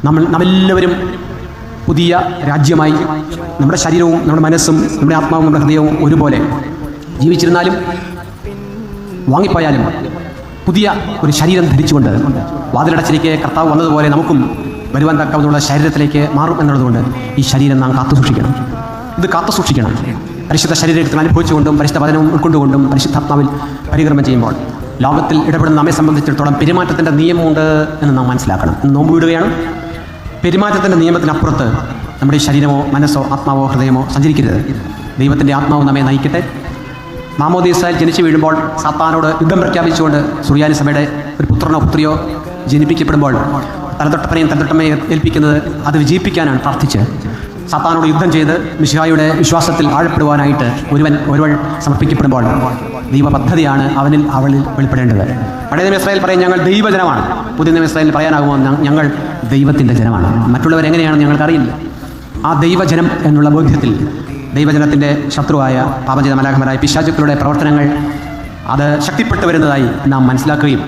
നാമെല്ലാവരും പുതിയ രാജ്യമായി നമ്മുടെ ശരീരവും നമ്മുടെ മനസ്സും നമ്മുടെ ആത്മാവും നമ്മുടെ ഹൃദയവും ഒരുപോലെ ജീവിച്ചിരുന്നാലും വാങ്ങിപ്പോയാലും പുതിയ ഒരു ശരീരം ധരിച്ചുകൊണ്ട് വാതിലടച്ചിലേക്ക് കർത്താവ് വന്നതുപോലെ നമുക്കും വരുവാൻ തക്കവന്നുള്ള ശരീരത്തിലേക്ക് മാറും എന്നുള്ളതുകൊണ്ട് ഈ ശരീരം നാം കാത്തുസൂക്ഷിക്കണം. ഇത് കാത്തുസൂക്ഷിക്കണം. പരിശുദ്ധ ശരീരത്തിൽ അനുഭവിച്ചുകൊണ്ടും പരിശുദ്ധ വചനവും ഉൾക്കൊണ്ടുകൊണ്ടും പരിശുദ്ധാത്മാവിൽ പരിക്രമം ചെയ്യുമ്പോൾ ലോകത്തിൽ ഇടപെടുന്ന നമ്മെ സംബന്ധിച്ചിടത്തോളം പെരുമാറ്റത്തിൻ്റെ നിയമമുണ്ട് എന്ന് നാം മനസ്സിലാക്കണം. നോമ്പ് വിടുകയാണ്. പെരുമാറ്റത്തിൻ്റെ നിയമത്തിനപ്പുറത്ത് നമ്മുടെ ശരീരമോ മനസ്സോ ആത്മാവോ ഹൃദയമോ സഞ്ചരിക്കരുത്. ദൈവത്തിൻ്റെ ആത്മാവ് നമ്മെ നയിക്കട്ടെ. മാമോദീസയിൽ ജനിച്ചു വീഴുമ്പോൾ സാത്താനോട് യുദ്ധം പ്രഖ്യാപിച്ചുകൊണ്ട് സുറിയാനി സഭയുടെ ഒരു പുത്രനോ പുത്രിയോ ജനിപ്പിക്കപ്പെടുമ്പോൾ തലതൊട്ടപ്പനെയും തലതൊട്ടമ്മയെ ഏൽപ്പിക്കുന്നത് അത് വിജയിപ്പിക്കാനാണ് പ്രാർത്ഥിച്ച് സാത്താനോട് യുദ്ധം ചെയ്ത് മിശിഹായുടെ വിശ്വാസത്തിൽ ആഴപ്പെടുവാനായിട്ട് ഒരുവൻ സമർപ്പിക്കപ്പെടുമ്പോൾ ദൈവ പദ്ധതിയാണ് അവളിൽ വെളിപ്പെടേണ്ടത്. പഴയ നിയമ ഇസ്രായേൽ പറയും ഞങ്ങൾ ദൈവജനമാണ്. പുതിയ നിയമ ഇസ്രായേൽ പറയാനാകുമോ ഞങ്ങൾ ദൈവത്തിൻ്റെ ജനമാണ്. മറ്റുള്ളവരെങ്ങനെയാണെന്ന് ഞങ്ങൾക്കറിയില്ല. ആ ദൈവജനം എന്നുള്ള ബോധ്യത്തിൽ ദൈവജനത്തിൻ്റെ ശത്രുവായ പാപചിത മലാഖമാരായ പിശാചുക്കളുടെ പ്രവർത്തനങ്ങൾ അത് ശക്തിപ്പെട്ടു വരുന്നതായി നാം മനസ്സിലാക്കുകയും